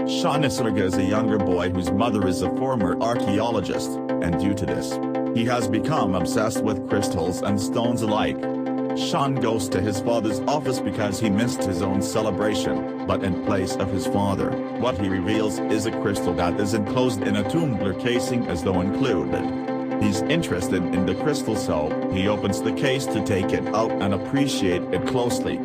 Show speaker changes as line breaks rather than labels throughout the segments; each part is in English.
Shun Asanaga is a younger boy whose mother is a former archaeologist, and due to this, he has become obsessed with crystals and stones alike. Shun goes to his father's office because he missed his own celebration, but in place of his father, what he reveals is a crystal that is enclosed in a tumbler casing as though included. He's interested in the crystal, so he opens the case to take it out and appreciate it closely.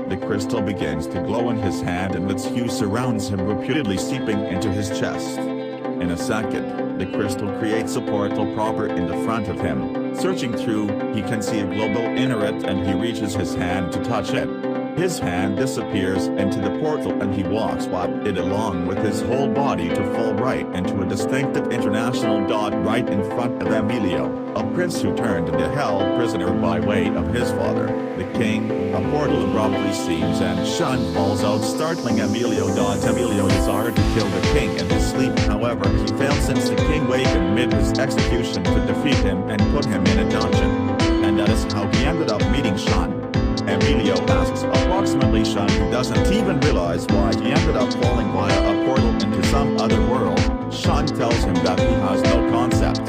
The crystal begins to glow in his hand and its hue surrounds him, repeatedly seeping into his chest. In a second, the crystal creates a portal proper in the front of him. Searching through, he can see a global inert and he reaches his hand to touch it. His hand disappears into the portal and he walks it along with his whole body to fall right into a distinctive international dot right in front of Emilio, a prince who turned into hell prisoner by way of his father, the king. A portal abruptly seems and Shun falls out, startling Emilio. Emilio desired to kill the king in his sleep, however he failed since the king wakened mid his execution to defeat him and put him in a dungeon. And that is how he ended up meeting Shun. Emilio asks approximately Shun, who doesn't even realize why he ended up falling via a portal into some other world. Shun tells him that he has no concept.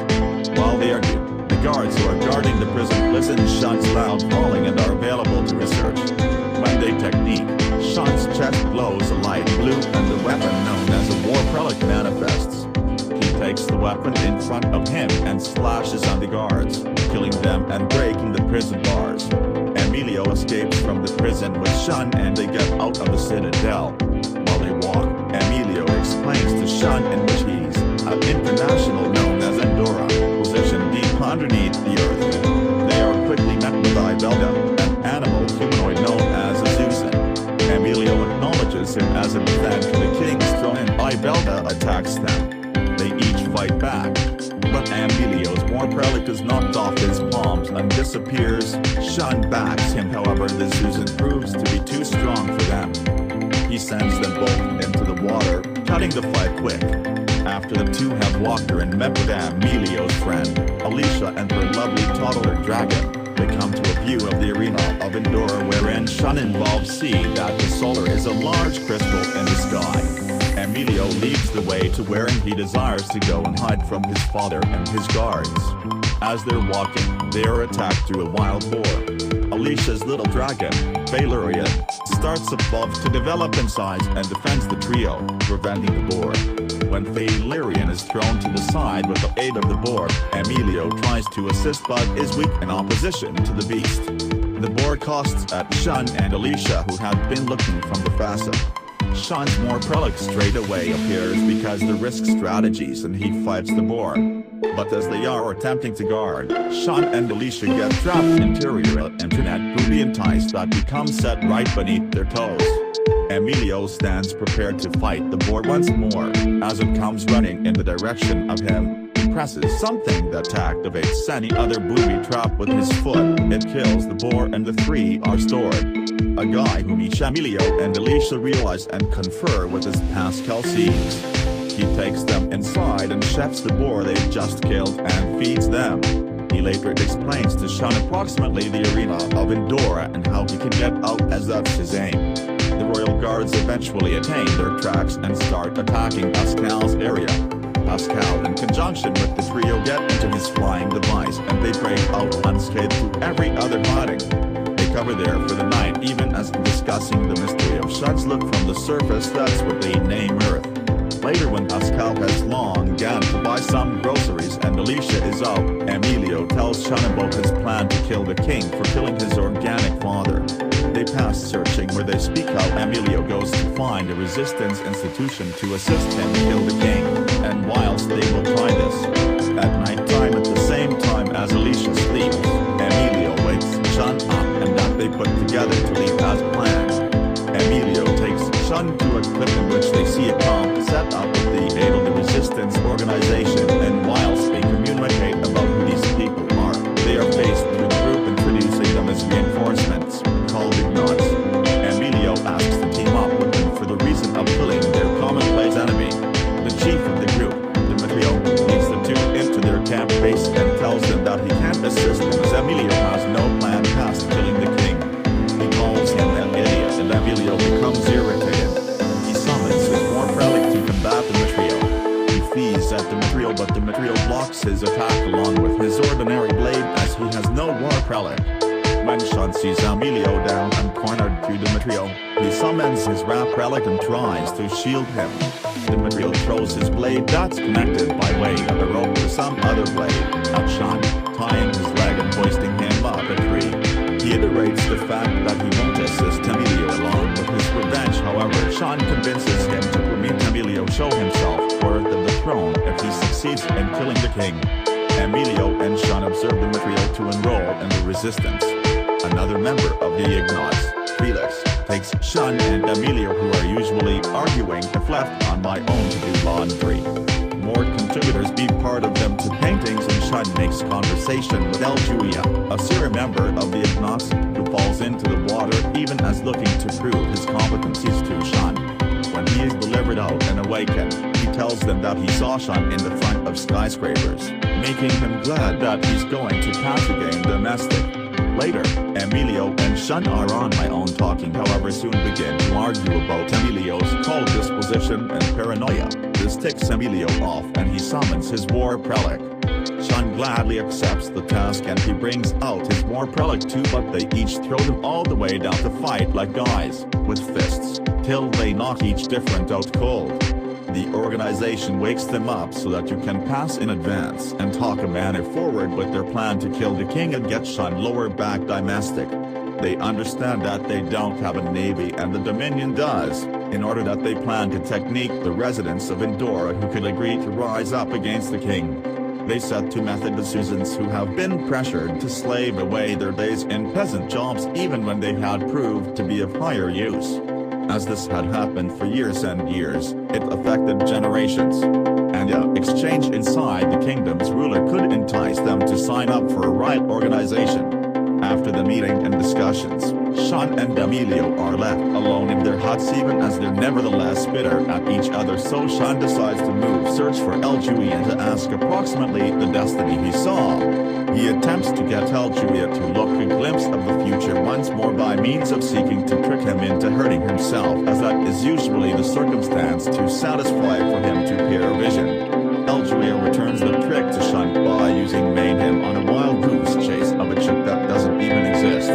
While they argue, the guards who are guarding the prison listen to Shun's loud falling and are available to research. When they technique, Shun's chest glows a light blue and the weapon known as a war relic manifests. He takes the weapon in front of him and slashes on the guards, killing them and breaking the prison bars. Emilio escapes from the prison with Shun and they get out of the citadel. While they walk, Emilio explains to Shun in which he's an international known as Endra, positioned deep underneath the earth. They are quickly met with Ibelda, an animal humanoid known as a Zeusan. Emilio acknowledges him as a threat to the king's throne and Ibelda attacks them. They each fight back, but Emilio's war relic is knocked off his palms and disappears. Shun backs him, however the Zeusan proves to be too strong for them. He sends them both into the water, cutting the fight quick. After the two have walked her and met with Emilio's friend, Alicia and her lovely toddler dragon, they come to a view of the arena of Endra wherein Shun involves see that the solar is a large crystal in the sky. Emilio leads the way to wherein he desires to go and hide from his father and his guards. As they're walking, they are attacked through a wild boar. Alicia's little dragon, Valerian, starts above to develop in size and defends the trio, preventing the boar. When Valerian is thrown to the side with the aid of the boar, Emilio tries to assist but is weak in opposition to the beast. The boar costs at Shun and Alicia, who had been looking from the facet. Shun's more relic straight away appears because the risk strategies and he fights the boar. But as they are attempting to guard, Shun and Alicia get trapped interior internet booby enticed that becomes set right beneath their toes. Emilio stands prepared to fight the boar once more, as it comes running in the direction of him. He presses something that activates any other booby trap with his foot. It kills the boar and the three are stored. A guy whom each Emilio and Alicia realize and confer with is Pascal sees. He takes them inside and chefs the boar they've just killed and feeds them. He later explains to Shun approximately the arena of Endra and how he can get out as that's his aim. The royal guards eventually attain their tracks and start attacking Pascal's area. Pascal, in conjunction with the trio, get into his flying device and they break out unscathed through every other hiding. They cover there for the night, even as discussing the mystery of Shun's look from the surface. That's what they name Earth. Later, when Pascal has long gone to buy some groceries and Alicia is out, Emilio tells Shun about his plan to kill the king for killing his organic father. They pass searching where they speak how Emilio goes to find a resistance institution to assist him kill the king, and whilst they will try this, at night time at the same time as Alicia sleeps, Emilio wakes Shun up and that they put together to leave as planned. Emilio takes Shun to a cliff in which they see a camp set up with the aid of the resistance organization, and whilst they communicate about who these people are, they are faced with a group introducing them as reinforcements, called ignorance. Emilio asks to team up with them for the reason of killing their commonplace enemy. The chief of the group, Demetrio, leads the two into their camp base and tells them that he can't assist them as Emilio has no plan past killing the king. He calls him an idiot and Emilio becomes irritated. He summons his more Demetrio blocks his attack along with his ordinary blade as he has no war relic. When Shun sees Emilio down and cornered to Demetrio, he summons his rap relic and tries to shield him. Demetrio throws his blade that's connected by way of a rope to some other blade at Shun, tying his leg and hoisting him up a tree. He iterates the fact that he won't assist Emilio along with his revenge. However, Shun convinces him to permit Emilio show himself worth of the throne if he succeeds in killing the king. Emilio and Shun observe Demetrio to enroll in the resistance. Another member of the Ignots, Felix, takes Shun and Emilio, who are usually arguing, if left on my own to do laundry. More contributors be part of them to paintings, and Shun makes conversation with El Julia, a Syria member of the Ignots, who falls into the water even as looking to prove his competencies to Shun. When he is delivered out and awakened, he tells them that he saw Shun in the front of skyscrapers, making him glad that he's going to pass again domestic. Later, Emilio and Shun are on my own talking, however soon begin to argue about Emilio's cold disposition and paranoia. This ticks Emilio off and he summons his war relic. Shun gladly accepts the task and he brings out his war relic too, but they each throw them all the way down to fight like guys, with fists, till they knock each different out cold. The organization wakes them up so that you can pass in advance and talk a manner forward with their plan to kill the king and get Shun lower back domestic. They understand that they don't have a navy and the Dominion does, in order that they plan to technique the residents of Endra who could agree to rise up against the king. They set to method the citizens who have been pressured to slave away their days in peasant jobs even when they had proved to be of higher use. As this had happened for years and years, it affected generations. And an exchange inside the kingdom's ruler could entice them to sign up for a right organization. After the meeting and discussions, Shun and Emilio are left alone in their huts even as they're nevertheless bitter at each other, so Shun decides to move search for El Julia to ask approximately the destiny he saw. He attempts to get El Julia to look a glimpse of the future once more by means of seeking to trick him into hurting himself, as that is usually the circumstance too satisfying for him to peer vision. El Julia returns the trick to Shun by using mayhem on a wild goose chase of a ship that doesn't even exist.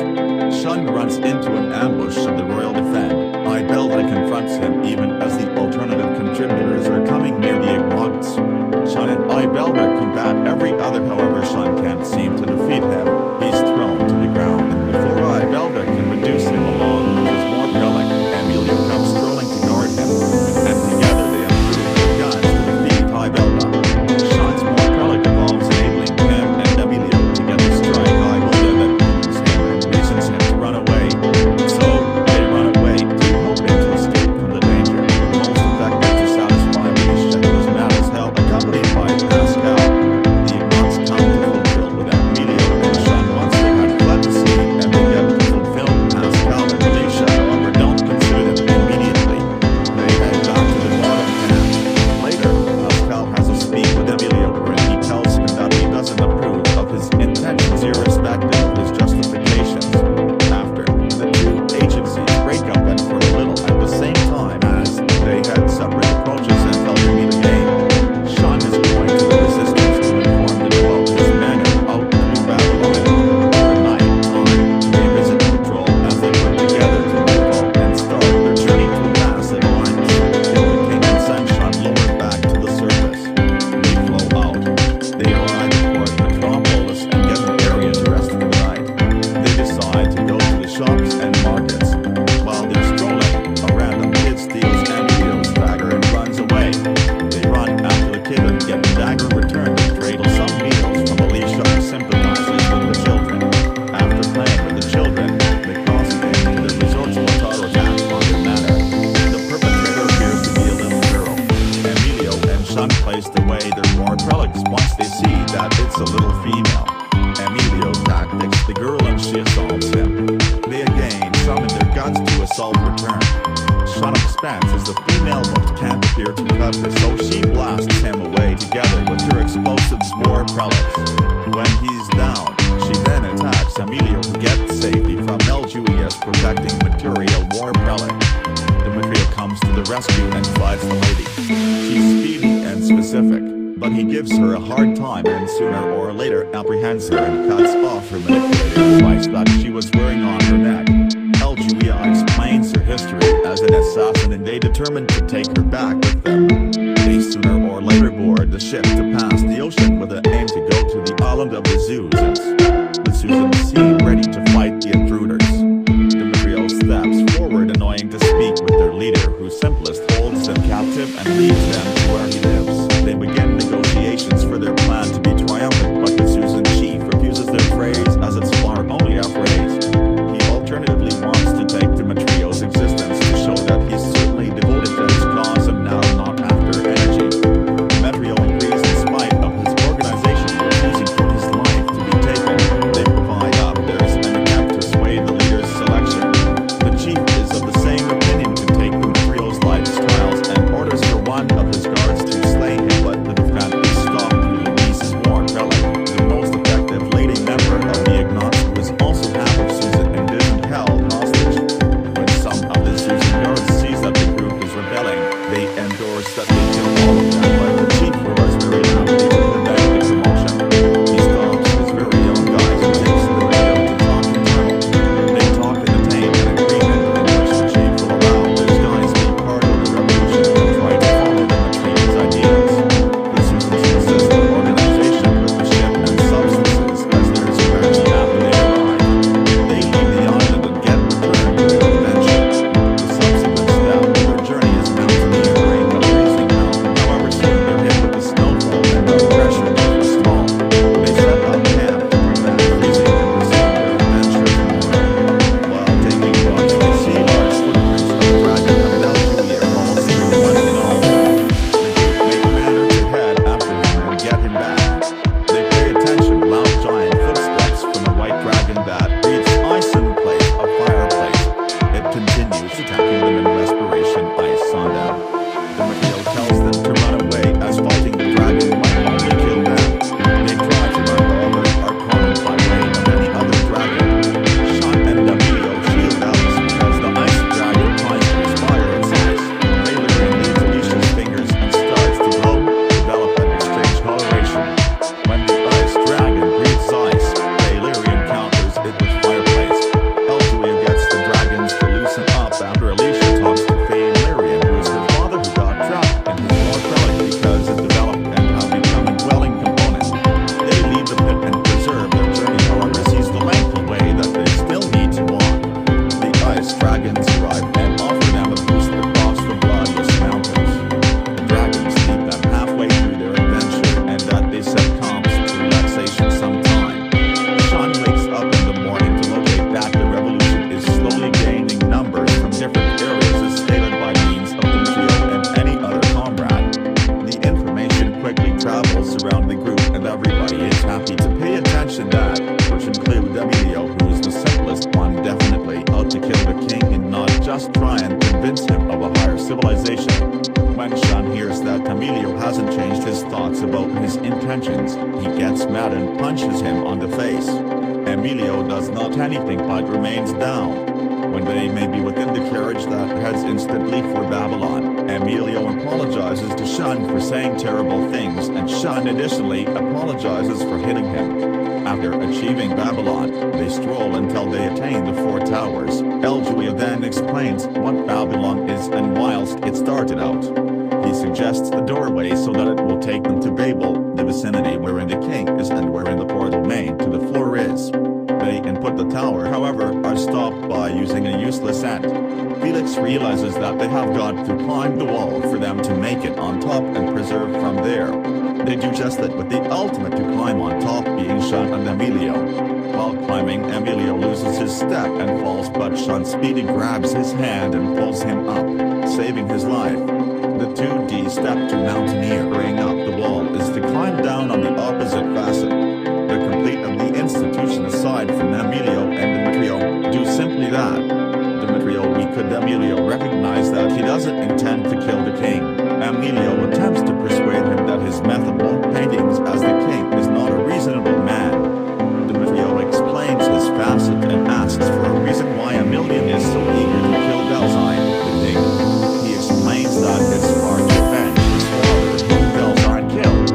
Shun runs into an ambush of the Royal Defend. Ibelda confronts him even as the alternative contributors are coming near the Ignots. Shun and Ibelda combat every other, however Shun can't seem to defeat him. He's thrown to the ground, and before Ibelda can reduce him along with his war relic, Emilio comes strolling to guard him, and together they improve their guns to defeat Ibelda. Shun's war relic evolves, enabling him and Emilio to get the strike Ibelda that wounds him and reasons him to run away. So, they run away, hoping to escape from the danger. Most effective to satisfy Misha, who's mad as hell, accompanied by Pascal. The Ignots come to fulfill with Emilio and Shun once they had fled the scene, and they get to fulfill Pascal and Misha, however don't consider them immediately. They head down to the bottom camp. Later, Pascal has a speak with Emilio wherein he tells him that he doesn't approve of his intentions irrespective of his justifications. After, the two agencies break up and for a little at the same time as they head separate approaches until they meet again. Shun is going to the resistance to inform them about his manner out to Babylon. The night time, they visit the patrol as they put together to move out and start their journey to a massive alliance. Kill the king and send Shun lower back to the surface. They flow out. They arrive at Port Metropolis and get an area to rest for the night. They decide to go to the shops and markets. While they're strolling, a random kid steals Emilio's dagger and runs away. They run after the kid and get the dagger returned and cradle some needles from Alicia, who sympathizes with the children. After playing with the children, they cross again to the resort to auto attack on their manor. The perpetrator appears to be a little girl. Emilio and Shun placed away their war relics once they see that it's a little female. Emilio tactics the girl and she assaults him. They again summon their guns to assault return. Shun expands as the female but can't appear to cut her, so she blasts him away together with her explosives war relics. When he's down, she then attacks Emilio to get safety from El Julia's protecting material war relic. Demetrio comes to the rescue and fights the lady. She's speedy and specific. But he gives her a hard time and sooner or later apprehends her and cuts off her manipulating device that she was wearing on her neck. Julia explains her history as an assassin and they determine to take her back with them. They sooner or later board the ship to pass the ocean with an aim to go to the island of the Susans. The Susans seem ready to fight the intruders. Demetrio steps forward, annoying to speak with their leader, who simplest holds them captive and leads them to where he lives. They begin negotiations for their plan to be triumphant, but the Susan chief refuses their phrase as it's far only a phrase. He alternatively wants to take Demetrio's existence to show that he's certainly devoted to his cause and now not after energy. Demetrio agrees in spite of his organization refusing for his life to be taken. They provide up theirs and attempt to sway the leader's selection. The chief is of the same opinion to take Demetrio's lifestyles and orders for one of his guards to slay him, but the defense is stopped through Luis's warm relic, the most effective lady member of the Ignace, who is also half of Susan and isn't held hostage. When some of the Susan guards sees that the group is rebelling, they endorse that they kill all of them, but the chief roars very loudly to prevent the commotion. He stops his very own guys and takes the radio to talk internal. They talk and attain an agreement in which the chief will allow his guys to be part of the revolution and try to follow Demetrio's ideas. The Susans insist on organization with the ship and substances as there is apparently after they arrive. They leave the island and get returned to their adventure. The subsequent step of their journey is mountaineering a freezing mountain. However, soon they're hit with the snowfall and the pressure of the storm. They set up camp to prevent freezing and resume their adventure tomorrow. While taking watch, they see large footprints of a dragon and Julia falls through one and all. The group make manner to head after him and get him back. They pay attention, loud giant footsteps from a white dragon that reads ice in place of fireplace. It continues attacking them in respiration ice sundown. Demetrio tells them to run away as fighting the dragon might only kill them. They try to run, however, are cornered by way of any other dragon. Shun and Demetrio shield Alice because the ice dragon tries to inspire its eyes. Valerian leaves Alicia's fingers and starts to glow, develop and exchange coloration. When the ice dragon breathes ice, Valerian counters it with fireplace. Julia gets the dragons to loosen up after Alicia talks to Valerian, who is her father who got trapped in his morph relic because it developed and have become a dwelling component. They leave the pit and preserve their journey, however sees the lengthy way that they still need to walk. The ice dragons arrive and offer them a boost across the bloodless mountains. The dragons lead them halfway through their adventure and that they set comps to relaxation sometime. Shun wakes up in the morning to locate that the revolution is slowly gaining numbers from different areas as stated by means of Demetrio and any other comrade. The information quickly travels around the group and everybody is happy to pay attention that, which include Emilio, who is the simplest one, definitely out to kill the king and not just try and convince him of a higher civilization. When Shun hears that Emilio hasn't changed his thoughts about his intentions, he gets mad and punches him on the face. Emilio does not anything but remains down. When they may be within the carriage that heads instantly for Babylon, Emilio apologizes to Shun for saying terrible things, and Shun additionally apologizes for hitting him. After achieving Babylon, they stroll until they attain the 4 towers. Julia then explains what Babylon is and whilst it started out, he suggests the doorway so that it will take them to Babel, the vicinity wherein the king is and wherein the portal main to the floor is. They input the tower, however, are stopped by using a useless ant. Felix realizes that they have got to climb the wall for them to make it on top and preserve from there. They do just that, with the ultimate to climb on top being Shun and Emilio. While climbing, Emilio loses his step and falls, but Shun speedy grabs his hand and pulls him up, saving his life. The 2D step to mountaineering up the wall is to climb down on the opposite facet. The complete of the institution aside from Emilio and Demetrio do simply that. Demetrio we could Emilio recognize that he doesn't intend to kill the king. Emilio attempts to persuade him that his method won't paintings as the king is not a reasonable man. Demetrio explains his facet and asks for a reason why Emilian is so eager to kill Belzine, the king. He explains that it's hard to avenge his father whom Belzine killed.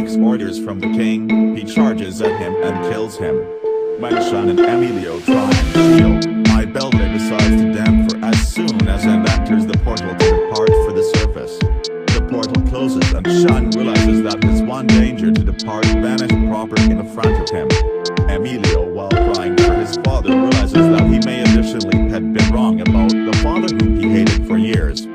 takes orders from the king, he charges at him and kills him. When Shun and Emilio try and shield, Belda decides to damn for as soon as End enters the portal to depart for the surface. The portal closes and Shun realizes that his one danger to depart vanished properly in front of him. Emilio, while crying for his father, realizes that he may additionally had been wrong about the father whom he hated for years.